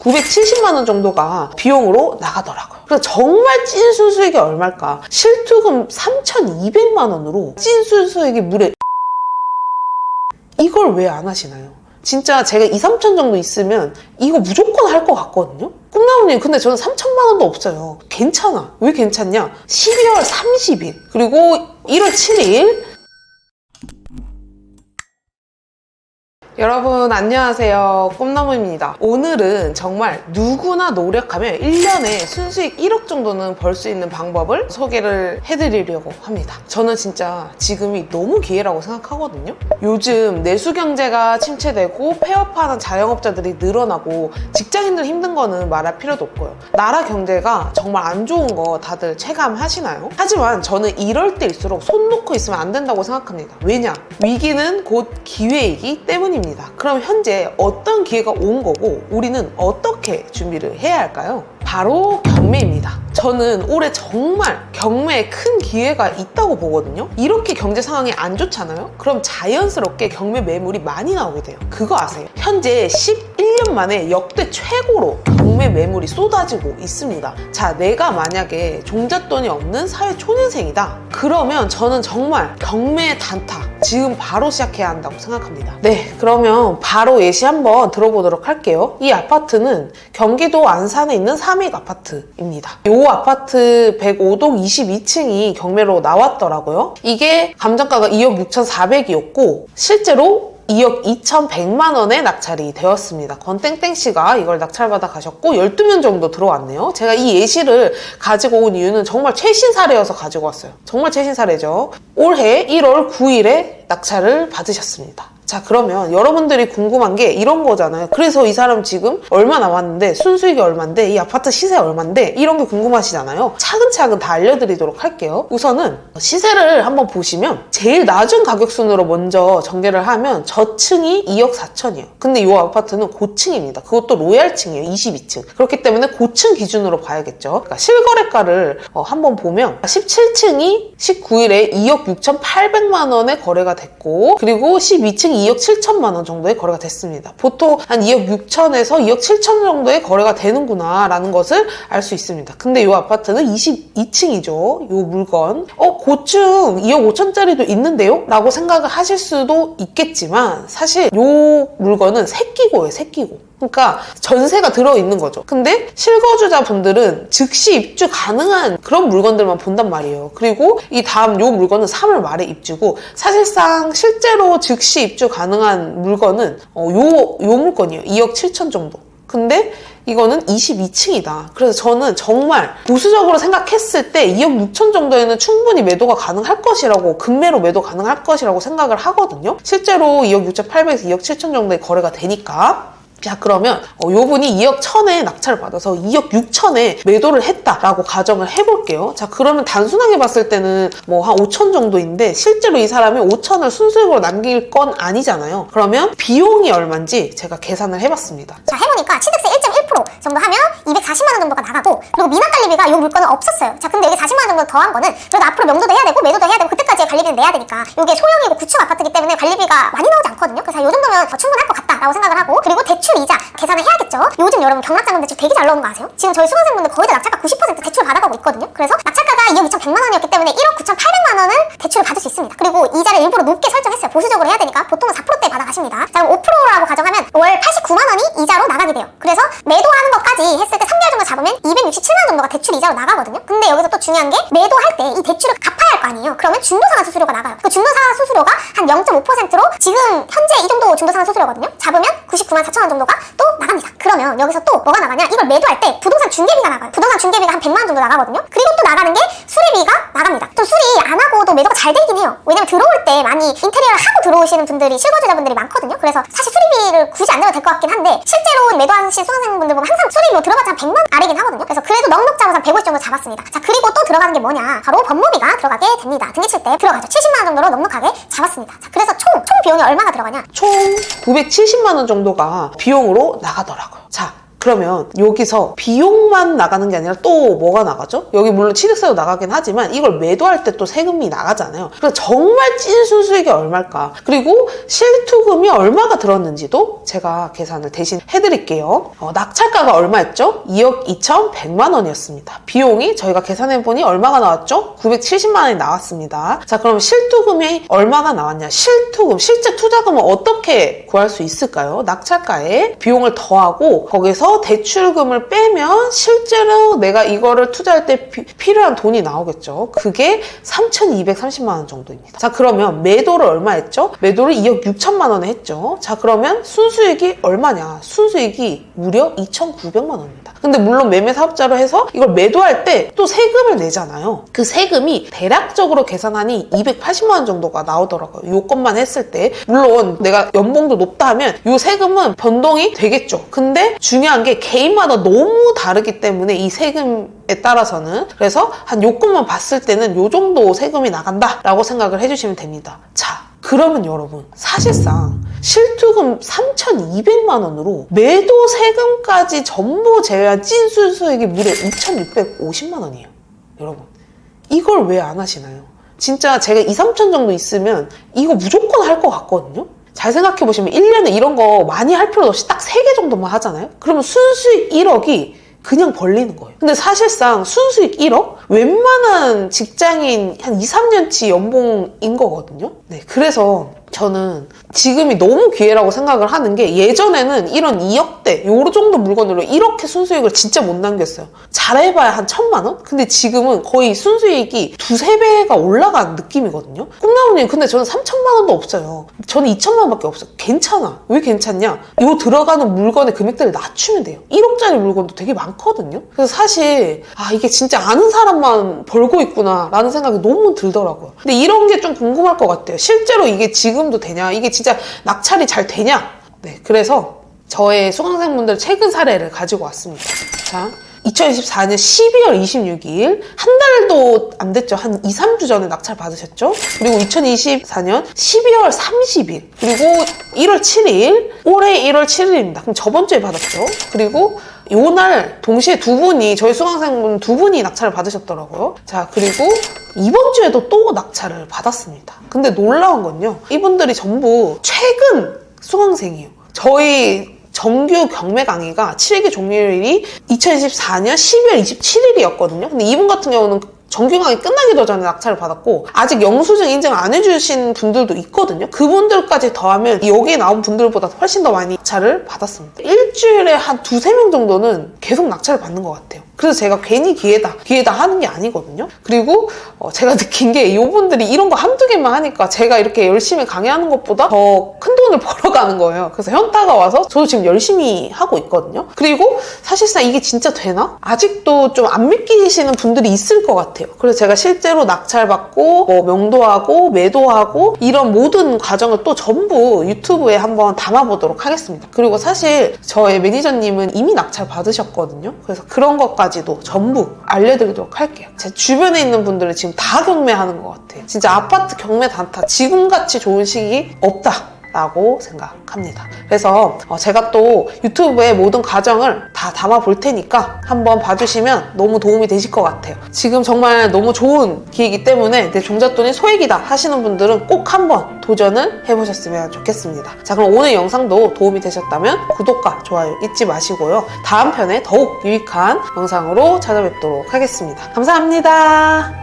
970만 원 정도가 비용으로 나가더라고요. 그래서 정말 찐 순수익이 얼마일까? 실투금 3,200만 원으로 찐 순수익이 무려 이걸 왜 안 하시나요? 진짜 제가 2, 3천 정도 있으면 이거 무조건 할 것 같거든요? 꿈나무님, 근데 저는 3천만 원도 없어요. 괜찮아. 왜 괜찮냐? 12월 30일 그리고 1월 7일 여러분 안녕하세요. 꿈나무입니다. 오늘은 정말 누구나 노력하면 1년에 순수익 1억 정도는 벌 수 있는 방법을 소개를 해드리려고 합니다. 저는 진짜 지금이 너무 기회라고 생각하거든요. 요즘 내수경제가 침체되고 폐업하는 자영업자들이 늘어나고 직장인들 힘든 거는 말할 필요도 없고요. 나라 경제가 정말 안 좋은 거 다들 체감하시나요? 하지만 저는 이럴 때일수록 손 놓고 있으면 안 된다고 생각합니다. 왜냐? 위기는 곧 기회이기 때문입니다. 그럼 현재 어떤 기회가 온 거고 우리는 어떻게 준비를 해야 할까요? 바로 경매입니다. 저는 올해 정말 경매에 큰 기회가 있다고 보거든요. 이렇게 경제 상황이 안 좋잖아요? 그럼 자연스럽게 경매 매물이 많이 나오게 돼요. 그거 아세요? 현재 11년 만에 역대 최고로 경매 매물이 쏟아지고 있습니다. 자, 내가 만약에 종잣돈이 없는 사회 초년생이다. 그러면 저는 정말 경매 단타 지금 바로 시작해야 한다고 생각합니다. 네, 그러면 바로 예시 한번 들어보도록 할게요. 이 아파트는 경기도 안산에 있는 삼익 아파트입니다. 이 아파트 105동 22층이 경매로 나왔더라고요. 이게 감정가가 2억 6,400이었고 실제로 2억 2,100만 원에 낙찰이 되었습니다. 권땡땡씨가 이걸 낙찰받아 가셨고 12명 정도 들어왔네요. 제가 이 예시를 가지고 온 이유는 정말 최신 사례여서 가지고 왔어요. 정말 최신 사례죠. 올해 1월 9일에 낙찰을 받으셨습니다. 자, 그러면 여러분들이 궁금한 게 이런 거잖아요. 그래서 이 사람 지금 얼마 남았는데 순수익이 얼만데 이 아파트 시세 얼만데 이런 게 궁금하시잖아요. 차근차근 다 알려드리도록 할게요. 우선은 시세를 한번 보시면 제일 낮은 가격 순으로 먼저 전개를 하면 저층이 2억 4천이에요. 근데 이 아파트는 고층입니다. 그것도 로얄층이에요. 22층. 그렇기 때문에 고층 기준으로 봐야겠죠. 그러니까 실거래가를 한번 보면 17층이 19일에 2억 6,800만 원에 거래가 됐고 그리고 12층 2억 7천만 원 정도의 거래가 됐습니다. 보통 한 2억 6천에서 2억 7천 정도의 거래가 되는구나 라는 것을 알 수 있습니다. 근데 이 아파트는 22층이죠. 이 물건 고층 2억 5천짜리도 있는데요? 라고 생각을 하실 수도 있겠지만 사실 이 물건은 새끼고예요. 새끼고. 그러니까 전세가 들어있는 거죠. 근데 실거주자분들은 즉시 입주 가능한 그런 물건들만 본단 말이에요. 그리고 이 다음 요 물건은 3월 말에 입주고 사실상 실제로 즉시 입주 가능한 물건은 요 물건이에요. 2억 7천 정도. 근데 이거는 22층이다. 그래서 저는 정말 보수적으로 생각했을 때 2억 6천 정도에는 충분히 매도가 가능할 것이라고 급매로 매도 가능할 것이라고 생각을 하거든요. 실제로 2억 6,800에서 2억 7천 정도의 거래가 되니까 자, 그러면 요분이 2억 1천에 낙찰을 받아서 2억 6천에 매도를 했다라고 가정을 해볼게요. 자, 그러면 단순하게 봤을 때는 뭐 한 5천 정도인데 실제로 이 사람이 5천을 순수익으로 남길 건 아니잖아요. 그러면 비용이 얼마인지 제가 계산을 해봤습니다. 자, 해보니까 취득세 1.1% 정도 하면 240만 원 정도가 나가고 그리고 미납 관리비가 이 물건은 없었어요. 자, 근데 여기 40만 원 정도 더한 거는 그래도 앞으로 명도도 해야 되고 매도도 해야 되고 그때까지의 관리비는 내야 되니까 이게 소형이고 구축 아파트이기 때문에 관리비가 많이 나오지 않거든요. 그래서 이 정도면 충분할 것 같다라고 생각을 하고 그리고 대출 이자 계산을 해야겠죠. 요즘 여러분 경락자금 대출 되게 잘 나오는 거 아세요? 지금 저희 수강생분들 거의 다 낙찰가 90% 대출 받아가고 있거든요. 그래서 낙찰가가 2억 2,100만 원이었기 때문에 1억 9,800만 원은 대출을 받을 수 있습니다. 그리고 이자를 일부러 높게 설정했어요. 보수적으로 해야 되니까 보통은 4%대 받아가십니다. 자, 그럼 5%라고 가정하면 월 89만 원이 이자로 나가게 돼요. 그래서 매도하는 것까지 했을 때 3개월 정도 잡으면 267만 원 정도가 대출 이자로 나가거든요. 근데 여기서 또 중요한 게 매도할 때 이 대출을 갚아야 할 거 아니에요. 그러면 중도상환 수수료가 나가요. 그 중도상환 수수료가 한 0.5%로 지금 현재 이 정도 중도상환 수수료거든요. 잡으면 99만 4천 원 정도가 또 나갑니다. 그러면 여기서 또 뭐가 나가냐? 이걸 매도할 때 부동산 중개비가 나가요. 부동산 중개비가 한 100만 원 정도 나가거든요. 그리고 또 나가는 게 수리비가 나갑니다. 좀 수리 안 하고도 매도가 잘 되긴 해요. 왜냐면 들어올 때 많이 인테리어를 하고 들어오시는 분들이 실거주자분들이 많거든요. 그래서 사실 수리비를 굳이 안 내도 될 것 같긴 한데 실제로 매도하신 수강생분들 보면 항상 수리비 들어봤자 한 100만 아래긴 하거든요. 그래서 그래도 넉넉 잡아서 한 150 정도 잡았습니다. 자, 그리고 또 들어가는 게 뭐냐? 바로 법무비가 들어가게 됩니다. 등기칠 때 들어가죠. 70만 원 정도로 넉넉하게 잡았습니다. 자, 그래서 총 비용이 얼마나 들어가냐? 총 970만 원 정도가 비용으로 나가더라고요. 자, 그러면 여기서 비용만 나가는 게 아니라 또 뭐가 나가죠? 여기 물론 취득세도 나가긴 하지만 이걸 매도할 때 또 세금이 나가잖아요. 그래서 정말 찐 순수익이 얼마일까? 그리고 실투금이 얼마가 들었는지도 제가 계산을 대신 해드릴게요. 낙찰가가 얼마였죠? 2억 2,100만 원이었습니다. 비용이 저희가 계산해보니 얼마가 나왔죠? 970만 원이 나왔습니다. 자, 그럼 실투금이 얼마가 나왔냐? 실투금, 실제 투자금은 어떻게 구할 수 있을까요? 낙찰가에 비용을 더하고 거기서 대출금을 빼면 실제로 내가 이거를 투자할 때 필요한 돈이 나오겠죠. 그게 3,230만 원 정도입니다. 자, 그러면 매도를 얼마 했죠? 매도를 2억 6천만 원에 했죠. 자, 그러면 순수익이 얼마냐? 순수익이 무려 2,900만 원입니다. 근데 물론 매매 사업자로 해서 이걸 매도할 때 또 세금을 내잖아요. 그 세금이 대략적으로 계산하니 280만 원 정도가 나오더라고요. 요것만 했을 때. 물론 내가 연봉도 높다 하면 요 세금은 변동이 되겠죠. 근데 중요한 게 개인마다 너무 다르기 때문에 이 세금에 따라서는 그래서 한 요것만 봤을 때는 요 정도 세금이 나간다라고 생각을 해주시면 됩니다. 자, 그러면 여러분 사실상 실투금 3,200만 원으로 매도 세금까지 전부 제외한 찐 순수익이 무려 2,650만 원이에요. 여러분 이걸 왜 안 하시나요? 진짜 제가 2, 3천 정도 있으면 이거 무조건 할 것 같거든요. 잘 생각해보시면 1년에 이런 거 많이 할 필요 없이 딱 3개 정도만 하잖아요. 그러면 순수익 1억이 그냥 벌리는 거예요. 근데 사실상 순수익 1억? 웬만한 직장인 한 2, 3년치 연봉인 거거든요. 네, 그래서 저는 지금이 너무 기회라고 생각을 하는 게 예전에는 이런 2억대 요 정도 물건으로 이렇게 순수익을 진짜 못 남겼어요. 잘해봐야 한 1,000만 원? 근데 지금은 거의 순수익이 2, 3배가 올라간 느낌이거든요. 꿈나무님 근데 저는 3,000만 원도 없어요. 저는 2,000만 원밖에 없어요. 괜찮아. 왜 괜찮냐? 요 들어가는 물건의 금액들을 낮추면 돼요. 1억짜리 물건도 되게 많거든요. 그래서 사실 이게 진짜 아는 사람만 벌고 있구나 라는 생각이 너무 들더라고요. 근데 이런 게 좀 궁금할 것 같아요. 실제로 이게 지금도 되냐? 이게 진짜 낙찰이 잘 되냐? 네, 그래서 저의 수강생분들 최근 사례를 가지고 왔습니다. 자, 2024년 12월 26일 한 달도 안 됐죠. 한 2, 3주 전에 낙찰 받으셨죠. 그리고 2024년 12월 30일 그리고 1월 7일 올해 1월 7일입니다. 그럼 저번 주에 받았죠. 그리고 요날 동시에 두 분이 저희 수강생분 두 분이 낙찰을 받으셨더라고요. 자, 그리고 이번 주에도 또 낙찰을 받았습니다. 근데 놀라운 건요. 이분들이 전부 최근 수강생이에요. 저희 정규 경매 강의가 7기 종료일이 2024년 12월 27일이었거든요. 근데 이분 같은 경우는 정규 강의 끝나기도 전에 낙찰을 받았고 아직 영수증 인증 안 해주신 분들도 있거든요. 그분들까지 더하면 여기에 나온 분들보다 훨씬 더 많이 낙찰을 받았습니다. 일주일에 한 2, 3명 정도는 계속 낙찰을 받는 것 같아요. 그래서 제가 괜히 기회다 하는 게 아니거든요. 그리고 제가 느낀 게 이분들이 이런 거 한두 개만 하니까 제가 이렇게 열심히 강의하는 것보다 더 큰 돈을 벌어가는 거예요. 그래서 현타가 와서 저도 지금 열심히 하고 있거든요. 그리고 사실상 이게 진짜 되나? 아직도 좀 안 믿기시는 분들이 있을 것 같아요. 그래서 제가 실제로 낙찰받고 명도하고 매도하고 이런 모든 과정을 또 전부 유튜브에 한번 담아보도록 하겠습니다. 그리고 사실 저의 매니저님은 이미 낙찰 받으셨거든요. 그래서 그런 것까지도 전부 알려드리도록 할게요. 제 주변에 있는 분들은 지금 다 경매하는 것 같아요. 진짜 아파트 경매 단타 지금같이 좋은 시기 없다 라고 생각합니다. 그래서 제가 또 유튜브에 모든 과정을 다 담아 볼 테니까 한번 봐주시면 너무 도움이 되실 것 같아요. 지금 정말 너무 좋은 기회이기 때문에 내 종잣돈이 소액이다 하시는 분들은 꼭 한번 도전을 해보셨으면 좋겠습니다. 자, 그럼 오늘 영상도 도움이 되셨다면 구독과 좋아요 잊지 마시고요. 다음 편에 더욱 유익한 영상으로 찾아뵙도록 하겠습니다. 감사합니다.